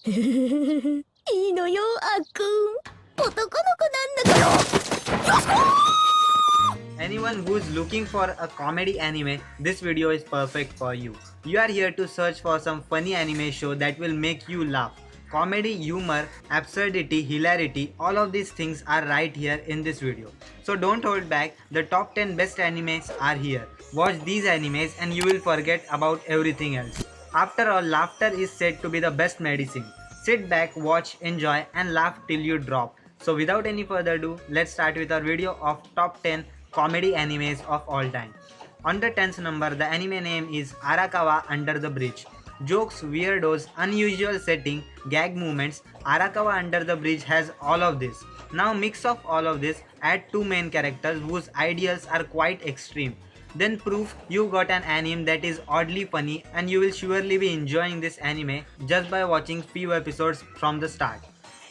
いいのよ、あっくん。男の子なんだから。よしこ Anyone who's looking for a comedy anime, this video is perfect for you. You are here to search for some funny anime show that will make you laugh. Comedy, humor, absurdity, hilarity, all of these things are right here in this video. So don't hold back, the top 10 best animes are here. Watch these animes and you will forget about everything else. After all, laughter is said to be the best medicine. Sit back, watch, enjoy and laugh till you drop. So without any further ado, let's start with our video of top 10 comedy animes of all time. On the 10th number, the anime name is Arakawa Under the Bridge. Jokes, weirdos, unusual setting, gag movements, Arakawa Under the Bridge has all of this. Now mix of all of this, add two main characters whose ideals are quite extreme. Then proof you got an anime that is oddly funny and you will surely be enjoying this anime just by watching few episodes from the start.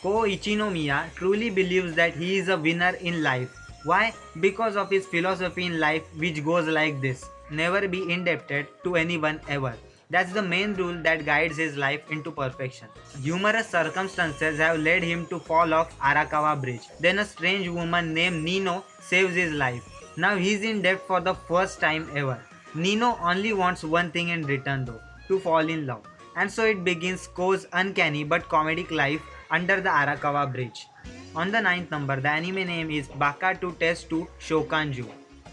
Ko Ichinomiya truly believes that he is a winner in life. Why? Because of his philosophy in life which goes like this: never be indebted to anyone ever. That's the main rule that guides his life into perfection. Humorous circumstances have led him to fall off Arakawa Bridge. Then a strange woman named Nino saves his life. Now he's in debt for the first time ever. Nino only wants one thing in return though, to fall in love. And so it begins Ko's uncanny but comedic life under the Arakawa Bridge. On the 9th number, the anime name is Baka to Test to Shokanju.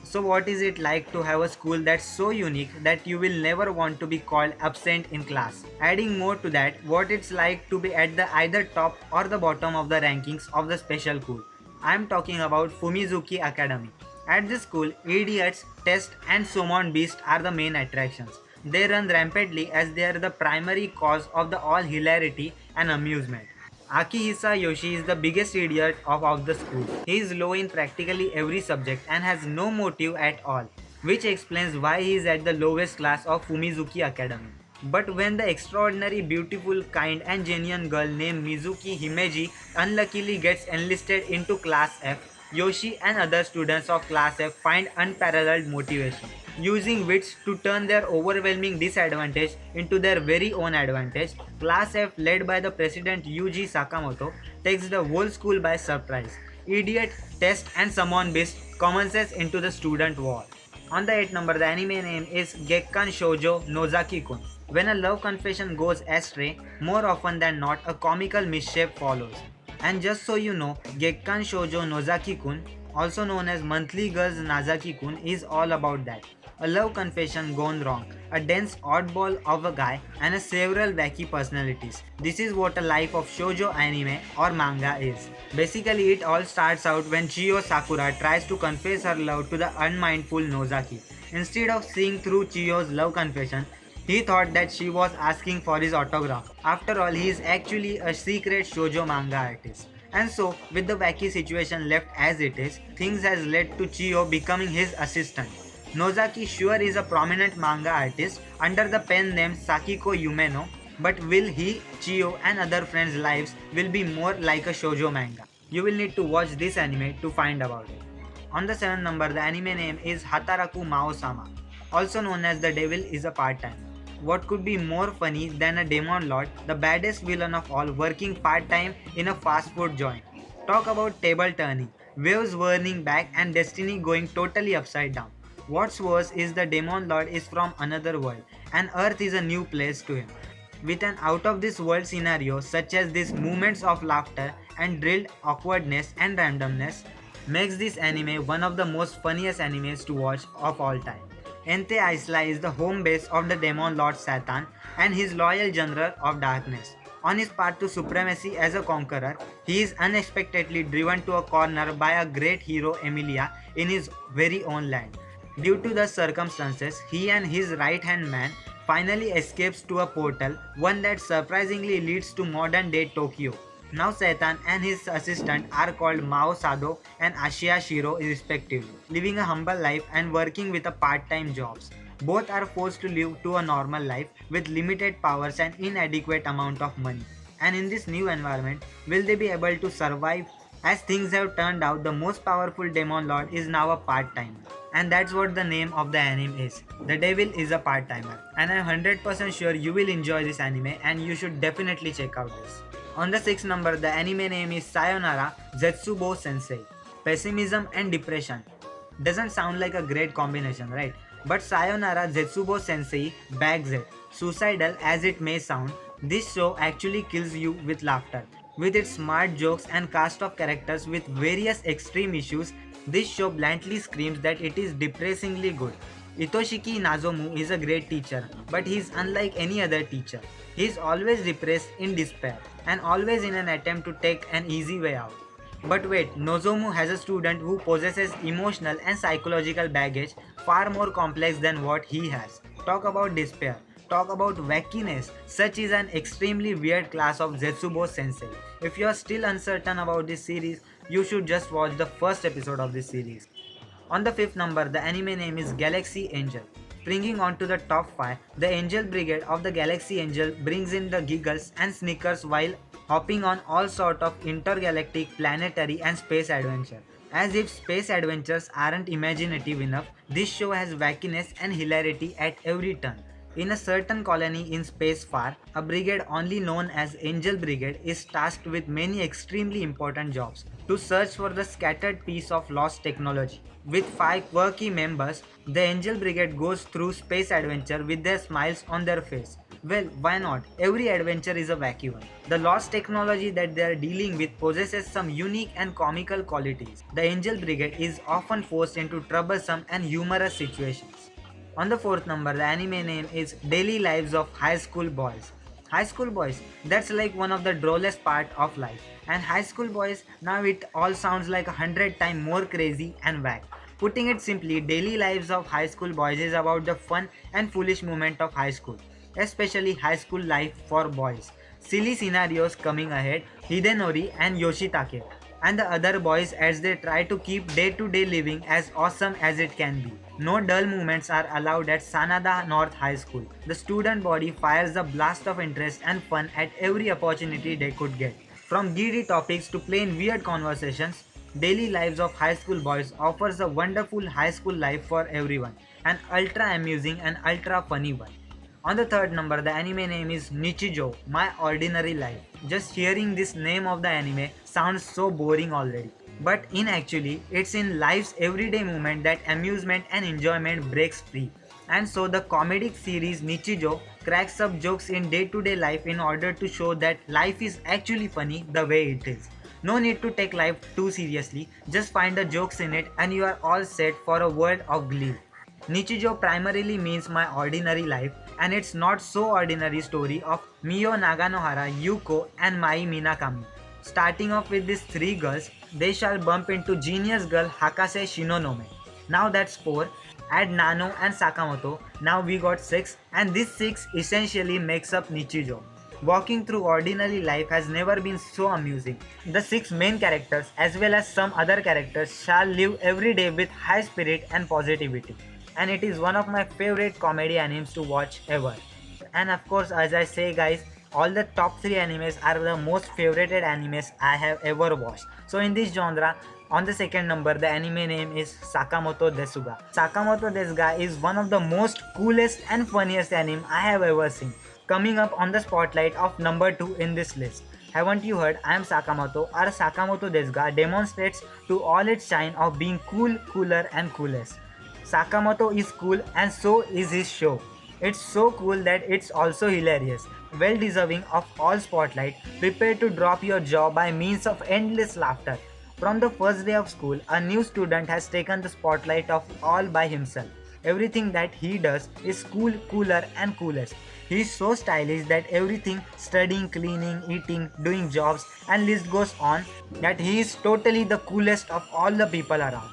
So what is it like to have a school that's so unique that you will never want to be called absent in class? Adding more to that, what it's like to be at the either top or the bottom of the rankings of the special school. I am talking about Fumizuki Academy. At this school, idiots, test and summon beast are the main attractions. They run rampantly as they are the primary cause of the all hilarity and amusement. Akihisa Yoshi is the biggest idiot of the school. He is low in practically every subject and has no motive at all, which explains why he is at the lowest class of Fumizuki Academy. But when the extraordinary, beautiful, kind and genuine girl named Mizuki Himeji unluckily gets enlisted into Class F, Yoshi and other students of Class F find unparalleled motivation, using wits to turn their overwhelming disadvantage into their very own advantage. Class F, led by the president Yuji Sakamoto, takes the whole school by surprise. Idiot, test and summon beast commences into the student war. On the 8th number, the anime name is Gekkan Shoujo Nozaki-kun. When a love confession goes astray, more often than not, a comical mischief follows. And just so you know, Gekkan Shoujo Nozaki-kun, also known as Monthly Girls Nazaki-kun, is all about that. A love confession gone wrong, a dense oddball of a guy, and several wacky personalities. This is what a life of shoujo anime or manga is. Basically, it all starts out when Chiyo Sakura tries to confess her love to the unmindful Nozaki. Instead of seeing through Chiyo's love confession, he thought that she was asking for his autograph. After all, he is actually a secret shoujo manga artist. And so, with the wacky situation left as it is, things has led to Chiyo becoming his assistant. Nozaki sure is a prominent manga artist under the pen name Sakiko Yumeno, but will he, Chiyo and other friends' lives will be more like a shoujo manga. You will need to watch this anime to find about it. On the 7th number, the anime name is Hataraku Mao-sama, also known as The Devil is a Part-Time. What could be more funny than a demon lord, the baddest villain of all, working part-time in a fast food joint? Talk about table turning, waves whirling back and destiny going totally upside down. What's worse is the demon lord is from another world and earth is a new place to him. With an out of this world scenario such as these moments of laughter and drilled awkwardness and randomness makes this anime one of the most funniest animes to watch of all time. Ente Isla is the home base of the demon lord Satan and his loyal general of darkness. On his path to supremacy as a conqueror, he is unexpectedly driven to a corner by a great hero Emilia in his very own land. Due to the circumstances, he and his right-hand man finally escapes to a portal, one that surprisingly leads to modern-day Tokyo. Now Satan and his assistant are called Mao Sado and Ashiya Shiro respectively, living a humble life and working with a part-time jobs. Both are forced to live to a normal life with limited powers and inadequate amount of money. And in this new environment, will they be able to survive? As things have turned out, the most powerful demon lord is now a part-timer. And that's what the name of the anime is. The devil is a part-timer. And I'm 100% sure you will enjoy this anime and you should definitely check out this. On the 6th number, the anime name is Sayonara Zetsubo Sensei. Pessimism and depression. Doesn't sound like a great combination, right? But Sayonara Zetsubo Sensei bags it. Suicidal as it may sound, this show actually kills you with laughter. With its smart jokes and cast of characters with various extreme issues, this show bluntly screams that it is depressingly good. Itoshiki Nozomu is a great teacher, but he is unlike any other teacher. He is always depressed in despair and always in an attempt to take an easy way out. But wait, Nozomu has a student who possesses emotional and psychological baggage far more complex than what he has. Talk about despair. Talk about wackiness. Such is an extremely weird class of Zetsubo Sensei. If you are still uncertain about this series, you should just watch the first episode of this series. On the 5th number, the anime name is Galaxy Angel. Springing onto the top 5, the Angel Brigade of the Galaxy Angel brings in the giggles and snickers while hopping on all sort of intergalactic, planetary and space adventure. As if space adventures aren't imaginative enough, this show has wackiness and hilarity at every turn. In a certain colony in space far, a brigade only known as Angel Brigade is tasked with many extremely important jobs to search for the scattered piece of lost technology. With 5 quirky members, the Angel Brigade goes through space adventure with their smiles on their face. Well, why not? Every adventure is a wacky one. The lost technology that they are dealing with possesses some unique and comical qualities. The Angel Brigade is often forced into troublesome and humorous situations. On the 4th number, the anime name is Daily Lives of High School Boys. High school boys, that's like one of the drollest part of life. And high school boys, now it all sounds like 100 times more crazy and whack. Putting it simply, Daily Lives of High School Boys is about the fun and foolish moment of high school, especially high school life for boys. Silly scenarios coming ahead, Hidenori and Yoshitake, and the other boys as they try to keep day-to-day living as awesome as it can be. No dull moments are allowed at Sanada North High School. The student body fires a blast of interest and fun at every opportunity they could get. From giddy topics to plain weird conversations, Daily Lives of High School Boys offers a wonderful high school life for everyone, an ultra amusing and ultra funny one. On the 3rd number, the anime name is Nichijou, My Ordinary Life. Just hearing this name of the anime sounds so boring already. But in actually, it's in life's everyday moment that amusement and enjoyment breaks free. And so the comedic series Nichijou cracks up jokes in day-to-day life in order to show that life is actually funny the way it is. No need to take life too seriously, just find the jokes in it and you are all set for a world of glee. Nichijou primarily means my ordinary life, and it's not so ordinary story of Mio Naganohara, Yuko and Mai Minakami. Starting off with these 3 girls, they shall bump into genius girl Hakase Shinonome. Now that's 4, add Nano and Sakamoto, now we got 6, and this 6 essentially makes up Nichijou. Walking through ordinary life has never been so amusing. The 6 main characters as well as some other characters shall live every day with high spirit and positivity. And it is one of my favorite comedy animes to watch ever. And of course, as I say guys, all the top 3 animes are the most favorited animes I have ever watched. So in this genre, on the 2nd number, the anime name is Sakamoto Desuga. Sakamoto Desuga is one of the most coolest and funniest anime I have ever seen, coming up on the spotlight of number 2 in this list. Haven't you heard? I am Sakamoto, or Sakamoto Desuga demonstrates to all its shine of being cool, cooler and coolest. Sakamoto is cool and so is his show. It's so cool that it's also hilarious, well deserving of all spotlight. Prepare to drop your jaw by means of endless laughter. From the first day of school, a new student has taken the spotlight of all by himself. Everything that he does is cool, cooler and coolest. He is so stylish that everything, studying, cleaning, eating, doing jobs and list goes on, that he is totally the coolest of all the people around.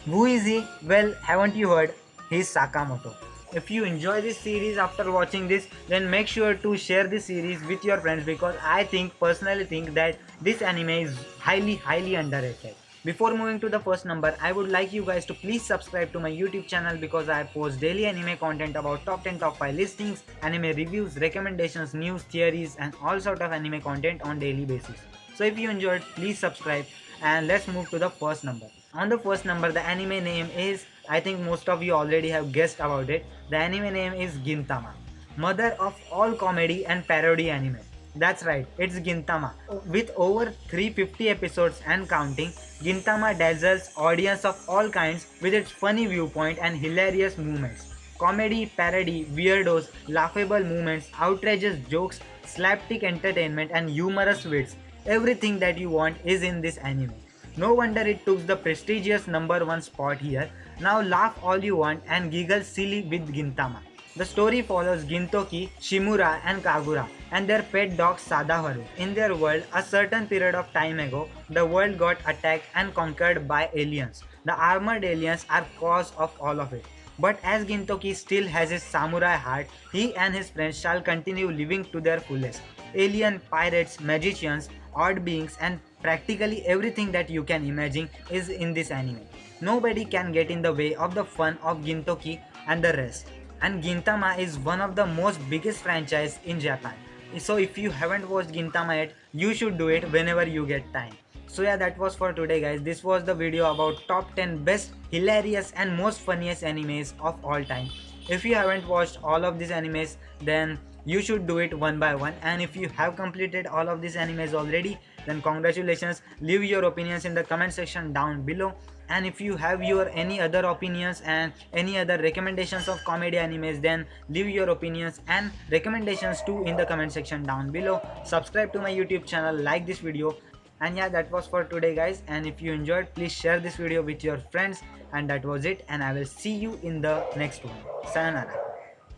Who is he? Well, haven't you heard? He is Sakamoto. If you enjoy this series after watching this, then make sure to share this series with your friends, because I personally think that this anime is highly underrated. Before moving to the first number, I would like you guys to please subscribe to my YouTube channel, because I post daily anime content about top 10, top 5 listings, anime reviews, recommendations, news, theories and all sort of anime content on daily basis. So if you enjoyed, please subscribe, and let's move to the first number. On the first number, the anime name is I think most of you already have guessed about it. The anime name is Gintama, mother of all comedy and parody anime. That's right, it's Gintama. With over 350 episodes and counting, Gintama dazzles audience of all kinds with its funny viewpoint and hilarious movements. Comedy, parody, weirdos, laughable moments, outrageous jokes, slapstick entertainment, and humorous wits. Everything that you want is in this anime. No wonder it took the prestigious #1 spot here. Now laugh all you want and giggle silly with Gintama. The story follows Gintoki, Shimura, and Kagura and their pet dog Sadaharu. In their world, a certain period of time ago, the world got attacked and conquered by aliens. The armored aliens are cause of all of it. But as Gintoki still has his samurai heart, he and his friends shall continue living to their fullest. Alien, pirates, magicians, odd beings, and practically everything that you can imagine is in this anime. Nobody can get in the way of the fun of Gintoki and the rest. And Gintama is one of the most biggest franchise in Japan. So if you haven't watched Gintama yet, you should do it whenever you get time. So yeah, that was for today guys. This was the video about top 10 best, hilarious and most funniest animes of all time. If you haven't watched all of these animes, then you should do it one by one, and if you have completed all of these animes already, then congratulations. Leave your opinions in the comment section down below, and if you have your any other opinions and any other recommendations of comedy animes, then leave your opinions and recommendations too in the comment section down below. Subscribe to my YouTube channel, like this video, and yeah, that was for today guys. And if you enjoyed, please share this video with your friends. And that was it, and I will see you in the next one. Sayonara.